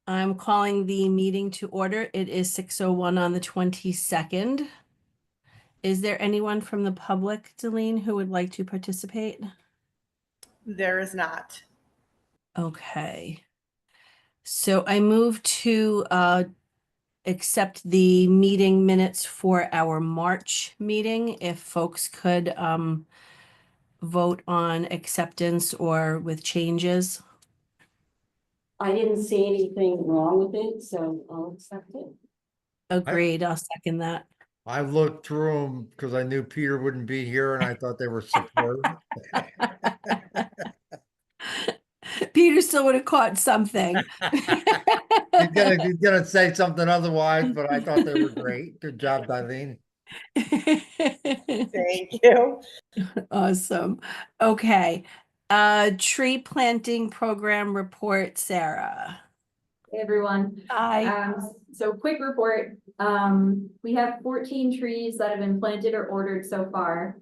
I'm calling the meeting to order. It is 6:01 on the 22nd. Is there anyone from the public, Delene, who would like to participate? There is not. Okay. So I move to accept the meeting minutes for our March meeting. If folks could vote on acceptance or with changes. I didn't see anything wrong with it, so I'll accept it. Agreed. I'll second that. I looked through them because I knew Peter wouldn't be here and I thought they were superb. Peter still would have caught something. He's gonna say something otherwise, but I thought they were great. Good job, Darlene. Thank you. Awesome. Okay. Tree planting program report, Sarah. Hey everyone. Hi. So quick report. We have 14 trees that have been planted or ordered so far.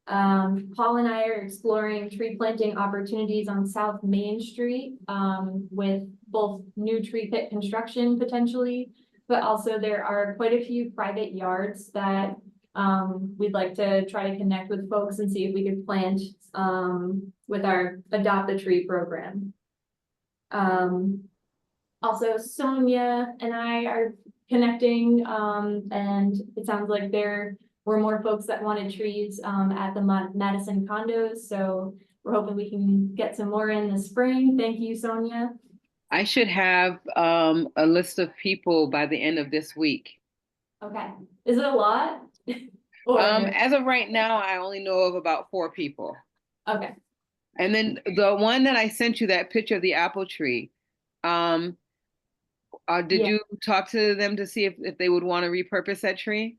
Paul and I are exploring tree planting opportunities on South Main Street, with both new tree pit construction potentially, but also there are quite a few private yards that we'd like to try to connect with folks and see if we could plant with our Adopt a Tree program. Also, Sonia and I are connecting, and it sounds like there were more folks that wanted trees at the Madison condos. So we're hoping we can get some more in the spring. Thank you, Sonia. I should have a list of people by the end of this week. Okay. Is it a lot? Or As of right now, I only know of about 4 people. okay. And then the one that I sent you, that picture of the apple tree, did Yeah. you talk to them to see if they would want to repurpose that tree?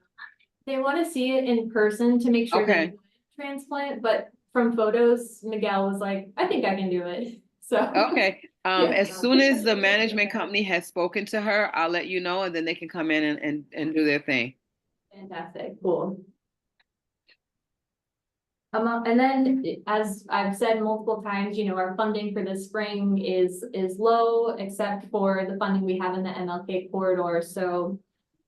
They want to see it in person to make sure Okay. they transplant, but from photos, Miguel was like, I think I can do it. So Okay. Yeah. As soon as the management company has spoken to her, I'll let you know, and then they can come in and do their thing. Fantastic, cool. And then, as I've said multiple times, you know, our funding for the spring is low, except for the funding we have in the MLK corridor. So,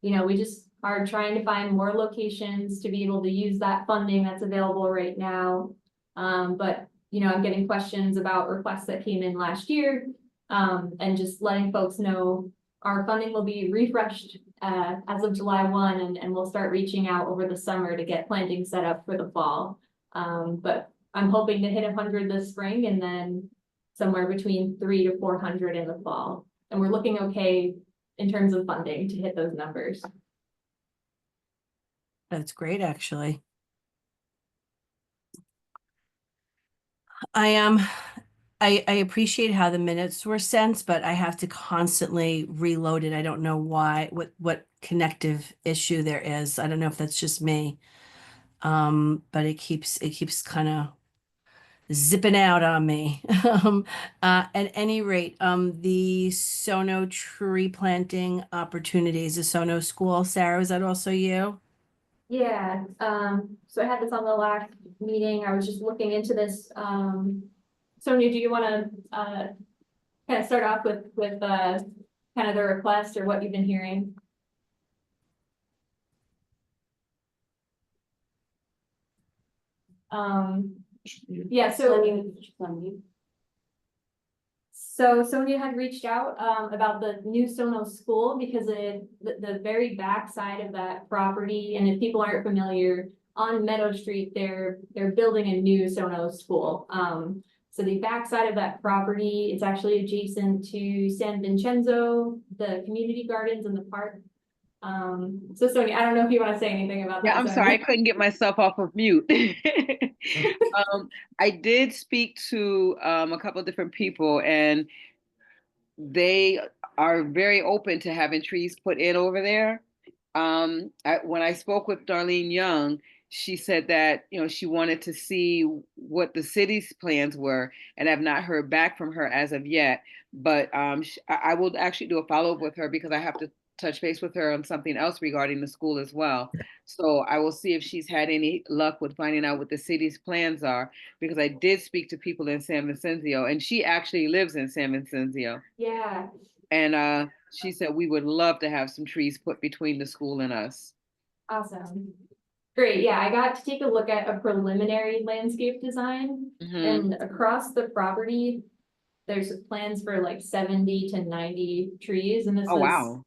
you know, we just are trying to find more locations to be able to use that funding that's available right now. But, you know, I'm getting questions about requests that came in last year, and just letting folks know our funding will be refreshed as of July 1, and we'll start reaching out over the summer to get planting set up for the fall. But I'm hoping to hit 100 this spring and then somewhere between 300 to 400 in the fall. And we're looking okay in terms of funding to hit those numbers. That's great, actually. I appreciate how the minutes were sent, but I have to constantly reload it. I don't know why, what connective issue there is. I don't know if that's just me. But it keeps kind of zipping out on me. At any rate, the Sono tree planting opportunities, the Sono school. Sarah, is that also you? Yeah, so I had this on the last meeting. I was just looking into this. Sonia, do you want to kind of start off with kind of the request or what you've been hearing? Yeah, so Sonia had reached out about the new Sono school because the very back side of that property, and if people aren't familiar, on Meadow Street, they're building a new Sono school. So the back side of that property, it's actually adjacent to San Vincenzo, the community gardens and the park. So Sonia, I don't know if you want to say anything about that. Yeah, I'm sorry, I couldn't get myself off of mute. I did speak to a couple of different people, and they are very open to having trees put in over there. When I spoke with Darlene Young, she said that, you know, she wanted to see what the city's plans were, and I've not heard back from her as of yet. But I will actually do a follow-up with her because I have to touch base with her on something else regarding the school as well. So I will see if she's had any luck with finding out what the city's plans are, because I did speak to people in San Vincenzio, and she actually lives in San Vincenzio. Yeah, And she said we would love to have some trees put between the school and us. Awesome. Great, yeah, I got to take a look at a preliminary landscape design Mhm. and across the property. There's plans for like 70 to 90 trees and this Oh, was wow.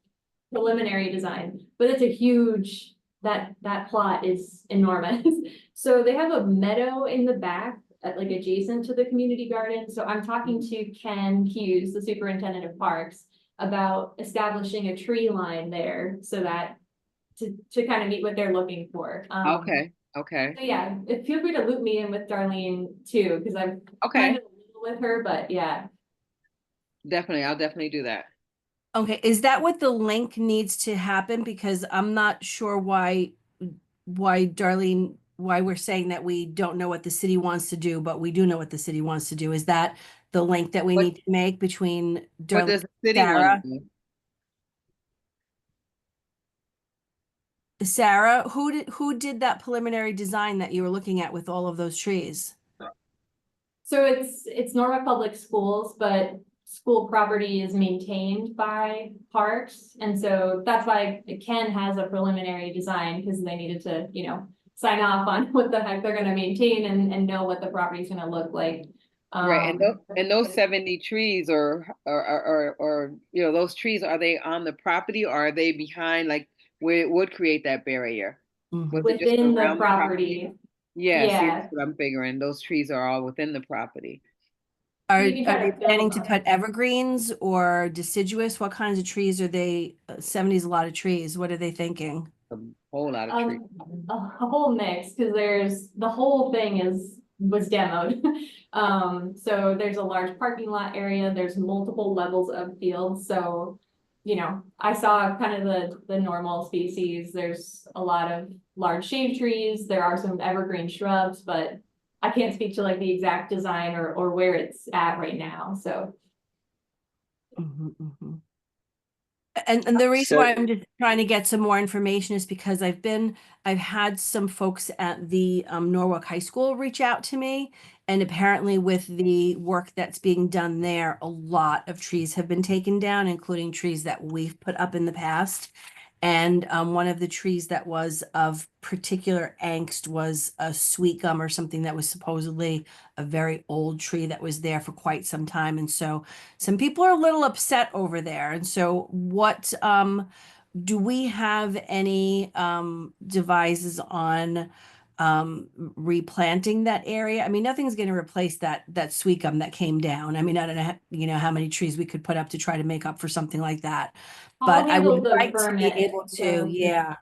preliminary design, but it's a huge, that plot is enormous. So they have a meadow in the back, like adjacent to the community garden. So I'm talking to Ken Hughes, the superintendent of parks, about establishing a tree line there so that to kind of meet what they're looking for. Okay, okay, So yeah, feel free to loop me in with Darlene too, because I'm kind okay, of with her, but yeah. definitely, I'll definitely do that. Okay, is that what the link needs to happen? Because I'm not sure why Darlene, why we're saying that we don't know what the city wants to do, but we do know what the city wants to do. Is that the link that we What- need to make between What Darlene does and the city want Sarah? to do? Sarah, who did that preliminary design that you were looking at with all of those trees? So it's Norma Public Schools, but school property is maintained by parks. And so that's why Ken has a preliminary design because they needed to, sign off on what the heck they're gonna maintain and know what the property's gonna look like. Right, and Um, those 70 trees or those trees, are they on the property or are they behind, like, where it would create that barrier? Mhm. Was it just within the around property. Yeah, see, Yeah. that's what I'm figuring. Those trees are all within the property. Are You can try they to planning build to on cut it. evergreens or deciduous? What kinds of trees are they? 70 is a lot of trees. What are they thinking? A whole lot of trees. A whole mix, because the whole thing was demoed. So there's a large parking lot area, there's multiple levels of fields, so. I saw kind of the normal species, there's a lot of large shade trees, there are some evergreen shrubs, but. I can't speak to like the exact design or where it's at right now, so. Mhm, mhm. And the reason why I'm just trying to get some more information is because I've had some folks at the Norwalk High School reach out to me. And apparently with the work that's being done there, a lot of trees have been taken down, including trees that we've put up in the past. And one of the trees that was of particular angst was a sweet gum or something that was supposedly a very old tree that was there for quite some time. And so some people are a little upset over there. And so what do we have any devices on replanting that area? I mean, nothing's going to replace that sweet gum that came down. I mean, I don't know, how many trees we could put up to try to make up for something like that. I'll But I handle would the like to be permit, able to, so- yeah.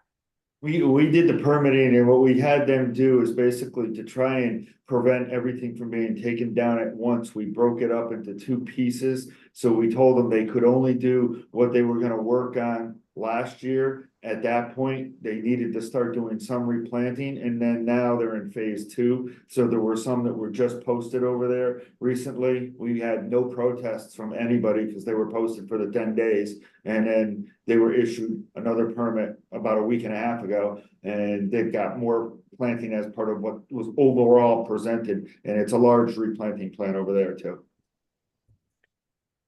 We did the permitting and what we had them do is basically to try and prevent everything from being taken down at once. We broke it up into two pieces. So we told them they could only do what they were gonna work on last year. At that point, they needed to start doing some replanting and then now they're in phase two. So there were some that were just posted over there recently. We had no protests from anybody because they were posted for the 10 days. And then they were issued another permit about a week and a half ago, and they've got more planting as part of what was overall presented, and it's a large replanting plan over there too.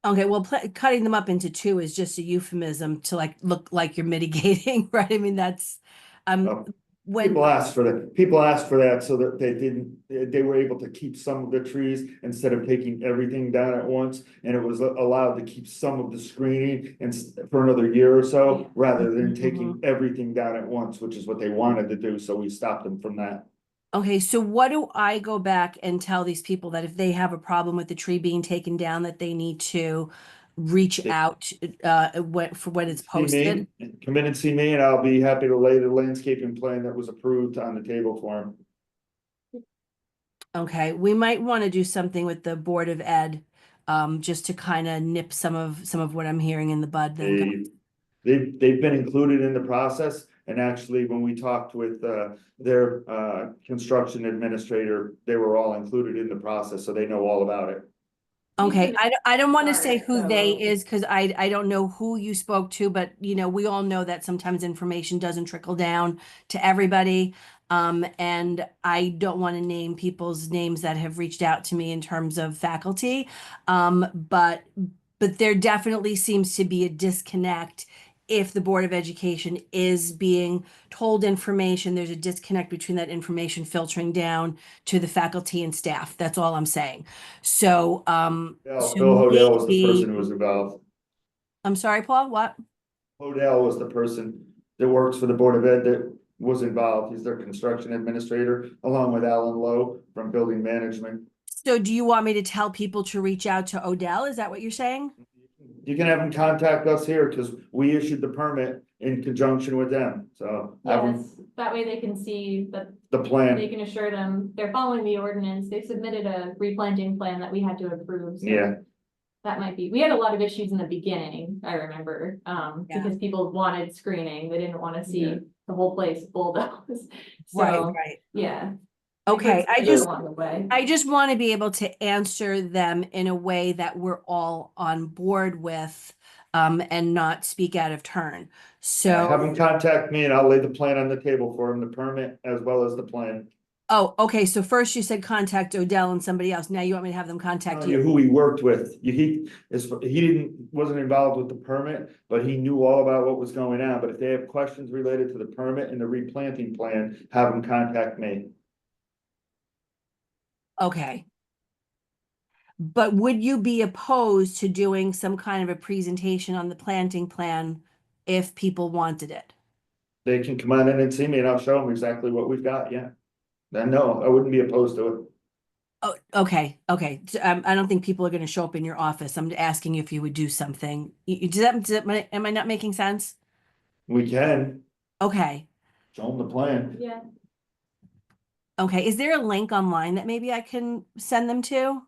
Okay, well, cutting them up into two is just a euphemism to like look like you're mitigating, right? I mean, that's Oh, when People asked for that, people asked for that so that they were able to keep some of the trees instead of taking everything down at once. And it was allowed to keep some of the screening and for another year or so, rather than taking everything down at once, which is what they wanted to do, so we stopped them from that. Okay, so what do I go back and tell these people that if they have a problem with the tree being taken down, that they need to reach out for when it's See me, posted? come in and see me, and I'll be happy to lay the landscaping plan that was approved on the table for them. Okay, we might want to do something with the Board of Ed, just to kind of nip some of what I'm hearing in the bud. Then They've been included in the process, and actually, when we talked with their construction administrator, they were all included in the process, so they know all about it. Okay, I don't want to say Sorry, who they so- is because I don't know who you spoke to, but we all know that sometimes information doesn't trickle down to everybody. And I don't want to name people's names that have reached out to me in terms of faculty. But But there definitely seems to be a disconnect if the Board of Education is being told information, there's a disconnect between that information filtering down to the faculty and staff. That's all I'm saying. So, so Bill Hodell was the maybe- person who was involved. I'm sorry, Paul, what? Hodell was the person that works for the Board of Ed that was involved. He's their construction administrator, along with Alan Lowe from Building Management. So do you want me to tell people to reach out to Odell? Is that what you're saying? You can have them contact us here, because we issued the permit in conjunction with them, so have them, Yes, that way they can see that the plan, they can assure them they're following the ordinance. They submitted a replanting plan that we had to approve. So yeah. that might be, we had a lot of issues in the beginning, I remember, Yeah. because people wanted screening. They didn't want to see Yeah. the whole place bulldozed. Right, So, right. yeah. Okay, It's I good just, along the way. I just want to be able to answer them in a way that we're all on board with, and not speak out of turn. Have So, them contact me and I'll lay the plan on the table for them, the permit as well as the plan. oh, okay, so first you said contact Odell and somebody else. Now you want me to have them contact Telling you you? who he worked with. Wasn't involved with the permit, but he knew all about what was going on. But if they have questions related to the permit and the replanting plan, have them contact me. Okay. But would you be opposed to doing some kind of a presentation on the planting plan if people wanted it? They can come on in and see me and I'll show them exactly what we've got, yeah. Then no, I wouldn't be opposed to it. Oh, okay, okay. I don't think people are gonna show up in your office. I'm asking you if you would do something. Am I not making sense? We can Okay, show them the plan. Yeah, okay. Is there a link online that maybe I can send them to?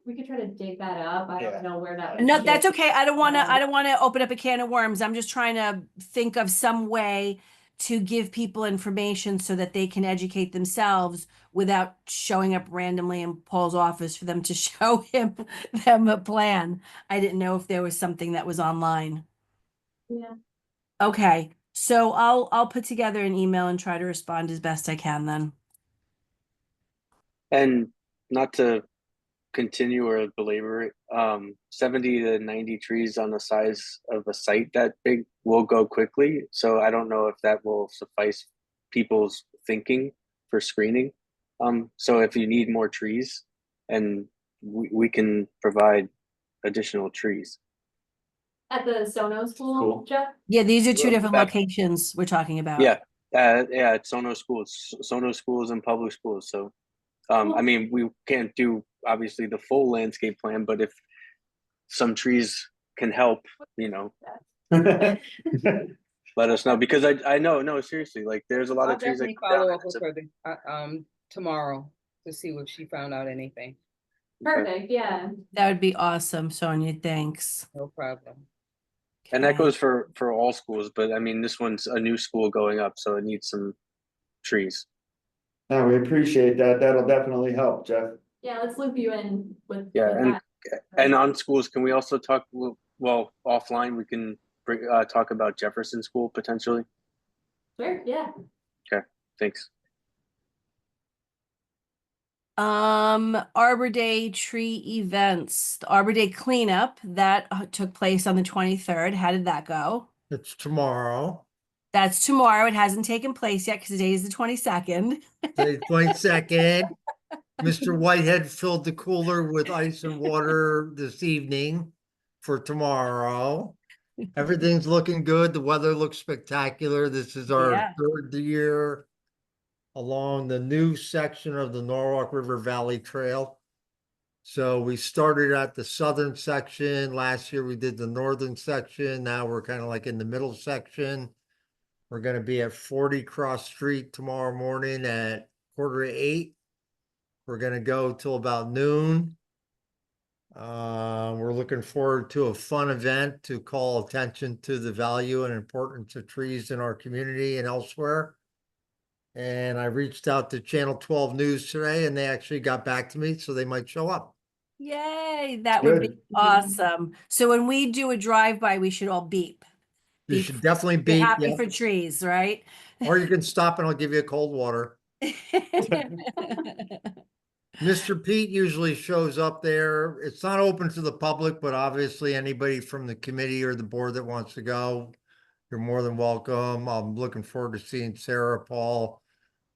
we could try to dig that up. I Yeah. don't know where that. No, would that's fit. okay. I don't wanna open up a can of worms. I'm just trying to think of some way to give people information so that they can educate themselves without showing up randomly in Paul's office for them to show them a plan. I didn't know if there was something that was online. Yeah. Okay, so I'll put together an email and try to respond as best I can then. And not to continue or belabor it, 70 to 90 trees on the size of a site that big will go quickly. So I don't know if that will suffice people's thinking for screening. So if you need more trees, and we can provide additional trees. At the Sono school, Cool. Jeff? Yeah, these are two Well, different that- locations we're talking about. Yeah, it's Sono schools and public schools. So, I Cool. mean, we can't do obviously the full landscape plan, but if some trees can help, let us know, because I know, no, seriously, like there's a lot I'll of trees that definitely come down follow and up with it's her tomorrow to see if she found out anything. Perfect, yeah. That would be awesome, Sonia, thanks. No problem. and that Okay. goes for all schools, but I mean, this one's a new school going up, so it needs some trees. No, we appreciate that. That'll definitely help, Jeff. Yeah, let's loop you in with. Yeah, with and- that. And on schools, can we also talk, well, offline, we can talk about Jefferson School potentially? Sure, yeah. Thanks. Arbor Day tree events, the Arbor Day cleanup that took place on the 23rd. How did that go? It's tomorrow, That's tomorrow. It hasn't taken place yet because today is the 22nd. the 22nd. Mr. Whitehead filled the cooler with ice and water this evening for tomorrow. Everything's looking good. The weather looks spectacular. This is our Yeah. third year along the new section of the Norwalk River Valley Trail. So we started at the southern section. Last year we did the northern section. Now we're kind of like in the middle section. We're going to be at 40 Cross Street tomorrow morning at 7:45. We're going to go till about noon. We're looking forward to a fun event to call attention to the value and importance of trees in our community and elsewhere. And I reached out to Channel 12 News today and they actually got back to me, so they might show up. Yay, that would be Good. awesome. So when we do a drive-by, we should all beep. You Beep. should definitely Be be, happy yeah. for trees, right? Or you can stop and I'll give you a cold water. Mr. Pete usually shows up there. It's not open to the public, but obviously anybody from the committee or the board that wants to go, you're more than welcome. I'm looking forward to seeing Sarah, Paul.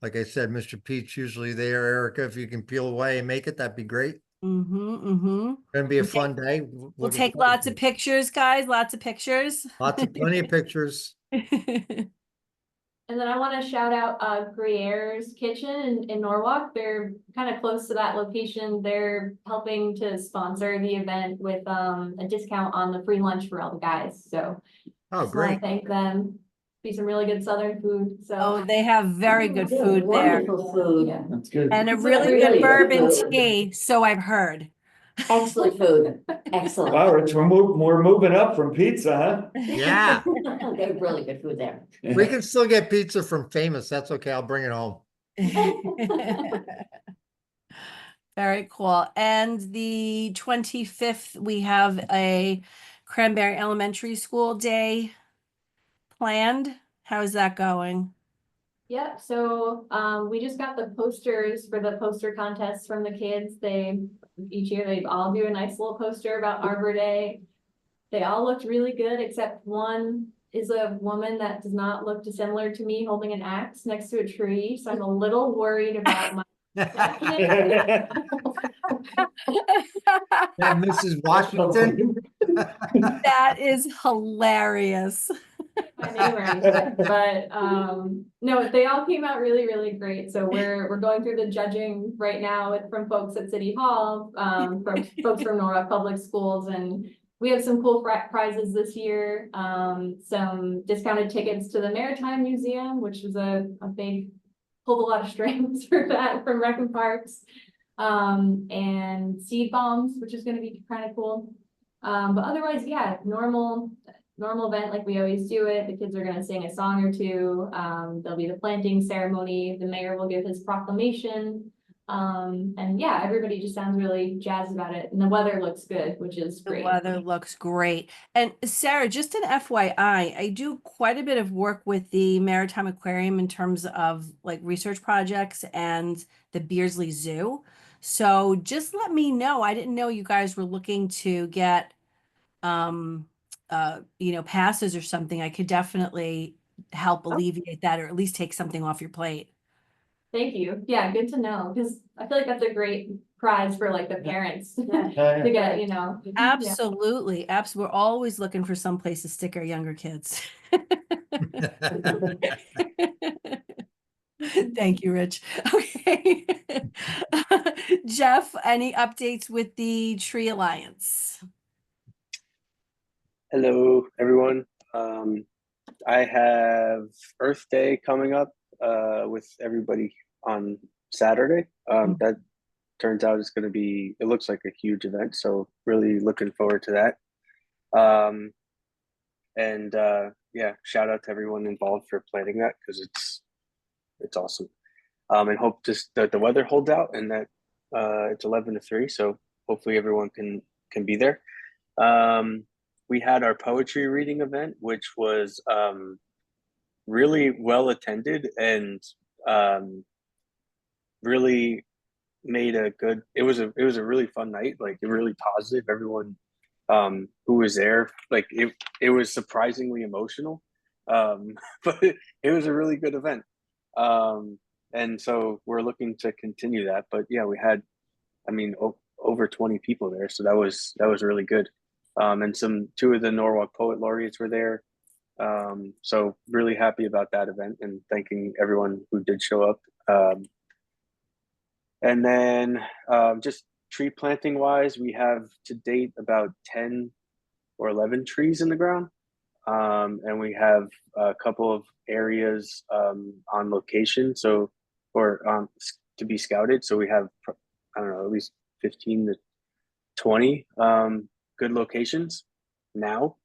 Like I said, Mr. Pete's usually there. Erica, if you can peel away and make it, that'd be great. Mm-hmm. Gonna be a We'll fun day. We'll Looking take forward lots to of it. pictures, guys, lots of pictures. Plenty of pictures. And then I want to shout out Gruyère's Kitchen in Norwalk. They're kind of close to that location. They're helping to sponsor the event with a discount on the free lunch for all the guys. So Oh, just want to great. thank them. Be some really good Southern food. So Oh, they have very good food there Wonderful food. yeah. That's good. and a It's really really good good bourbon food. tea, so I've heard. Excellent food. Excellent. Wow, Rich, we're moving up from pizza, huh? Yeah, They have really good food there. we can still get pizza from Famous. That's okay. I'll bring it home. Very cool. And the 25th, we have a Cranberry Elementary School Day planned. How is that going? Yep, so we just got the posters for the poster contest from the kids. Each year they all do a nice little poster about Arbor Day. They all looked really good, except one is a woman that does not look dissimilar to me holding an axe next to a tree, so I'm a little worried about my And Mrs. Washington. That is hilarious. my name or anything, but no, they all came out really, really great. So we're going through the judging right now from folks at City Hall, from folks from Norwalk Public Schools, and we have some cool prizes this year. Some discounted tickets to the Maritime Museum, which was a big, pulled a lot of strings for that from Rec and Parks. And seed bombs, which is gonna be kind of cool. But otherwise, yeah, normal event like we always do it. The kids are gonna sing a song or two. There'll be the planting ceremony. The mayor will give his proclamation. And yeah, everybody just sounds really jazzed about it. And the weather looks good, which is The great. weather looks great. And Sarah, just an FYI, I do quite a bit of work with the Maritime Aquarium in terms of like research projects and the Beardsley Zoo. So just let me know. I didn't know you guys were looking to get passes or something. I could definitely help alleviate that or at least take something off your plate. Thank you. Yeah, good to know, because I feel like that's a great prize for like the parents to Yeah. get, you know. Yeah. Absolutely. Absolutely. We're always looking for some place to stick our younger kids. Thank you, Rich. Okay. Jeff, any updates with the Tree Alliance? Hello, everyone. I have Earth Day coming up with everybody on Saturday. That turns out it's going to be, it looks like a huge event, so really looking forward to that. Yeah, shout out to everyone involved for planning that because it's awesome. And hope just that the weather holds out and that it's 11 to 3, so hopefully everyone can be there. We had our poetry reading event, which was really well attended and really made a good. It was a really fun night. Like really positive. Everyone who was there, like it was surprisingly emotional, but it was a really good event. And so we're looking to continue that. But yeah, we had, I mean, over 20 people there, so that was really good. And two of the Norwalk Poet Laureates were there. So really happy about that event and thanking everyone who did show up. And then just tree planting wise, we have to date about 10 or 11 trees in the ground. And we have a couple of areas on location, or to be scouted. So we have, I don't know, at least 15 to 20 good locations now.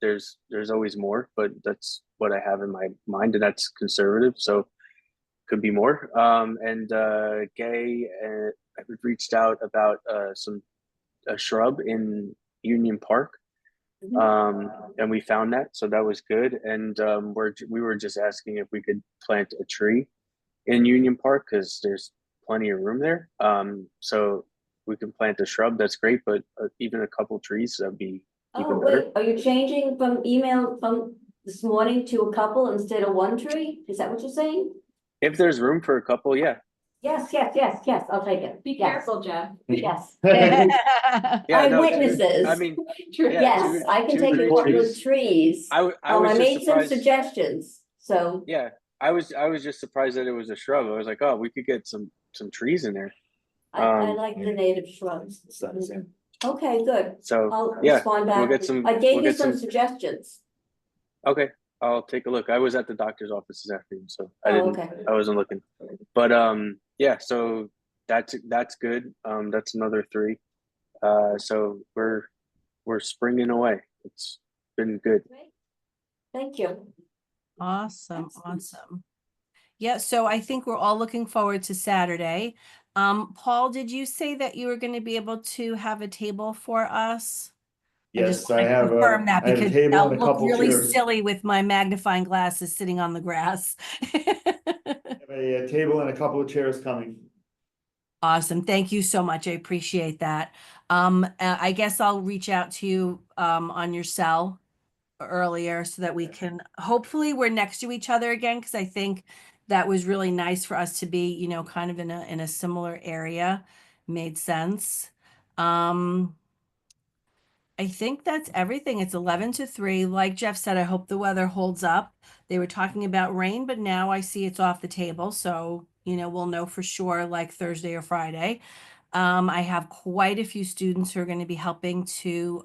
There's always more, but that's what I have in my mind, and that's conservative, so could be more. And Gay reached out about a shrub in Union Park, and we found that, so that was good. And we were just asking if we could plant a tree in Union Park because there's plenty of room there. So we can plant a shrub, that's great, but even a couple trees, that'd be Oh, even wait, better. are you changing from email from this morning to a couple instead of one tree? Is that what you're saying? If there's room for a couple, yeah. Yes, I'll take it. Be Yes, careful, Jeff. Yes. Yeah, no, Eyewitnesses. I mean, True. yeah, Yes, I can two, take a three couple of trees. trees. I I was just made some surprised. suggestions, so. Yeah, I was just surprised that it was a shrub. I was like, oh, we could get some trees in there. I Um, like the native shrubs. Sounds good. Okay, good. So I'll yeah, respond we'll back. get some. I gave we'll you get some suggestions. Okay, I'll take a look. I was at the doctor's office this afternoon, so I Oh, didn't. okay. I wasn't looking. But yeah. So that's good. That's another 3. So we're springing away. It's been good. Great. Thank you. Awesome, Excellent. awesome. Yeah, so I think we're all looking forward to Saturday. Paul, did you say that you were going to be able to have a table for us? Yes, wanna I have confirm that I have a because table I'll and a look couple really chairs. silly with my magnifying glasses sitting on the grass. A table and a couple of chairs coming. Awesome. Thank you so much. I appreciate that. I guess I'll reach out to you on your cell earlier so that we can, hopefully we're next to each other again, because I think that was really nice for us to be, you know, kind of in a similar area. Made sense. I think that's everything. It's 11 to 3. Like Jeff said, I hope the weather holds up. They were talking about rain, but now I see it's off the table. So, you know, we'll know for sure like Thursday or Friday. I have quite a few students who are going to be helping to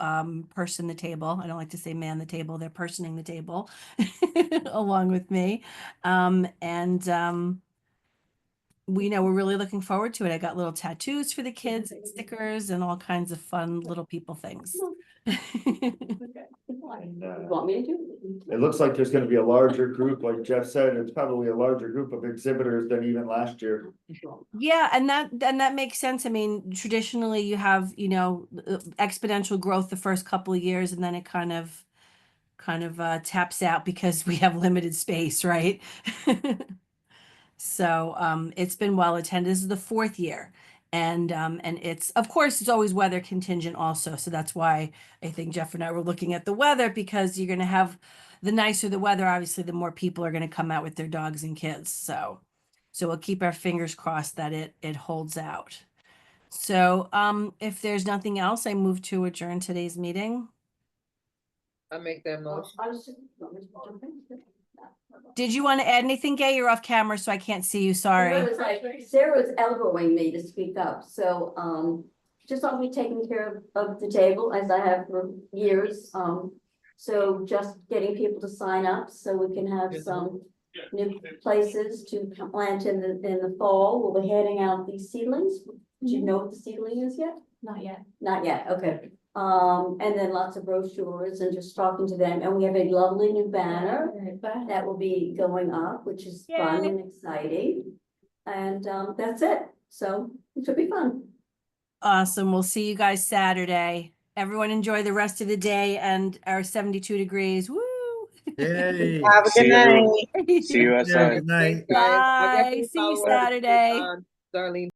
person the table. I don't like to say man the table, they're personing the table along with me. We know we're really looking forward to it. I got little tattoos for the kids and stickers and all kinds of fun little people things. And, You want me to do it? it looks like there's gonna be a larger group, like Jeff said, it's probably a larger group of exhibitors than even last year. Yeah, and that makes sense. I mean, traditionally you have, you know, exponential growth the first couple of years and then it kind of taps out because we have limited space, right? So it's been well attended. This is the 4th year. And it's, of course, it's always weather contingent also. So that's why I think Jeff and I were looking at the weather, because you're going to have the nicer the weather, obviously, the more people are going to come out with their dogs and kids. So we'll keep our fingers crossed that it holds out. So if there's nothing else, I move to adjourn today's meeting. I make that Well, motion. I was just- want me to jump in? Did you want to add anything, Gay? You're off camera, so I can't see you. Sorry. Sarah was elbowing me to speak up, so, just I'll be taking care of the table as I have for years. So just getting people to sign up so we can have some new places to plant in the fall. We'll be handing out these seedlings. Do you know what the seedling is yet? Not yet. Not yet, okay. And then lots of brochures and just talking to them. And we have a lovely new banner that will be going up, which is fun Yay. and exciting. And that's it. So it should be fun. Awesome. We'll see you guys Saturday. Everyone enjoy the rest of the day and our 72 degrees. Woo! Yay. Have a See good you, night. everyone. See you Yeah, outside. good night. Thanks, guys. I'll Bye. definitely See you follow up with, Saturday. Darlene.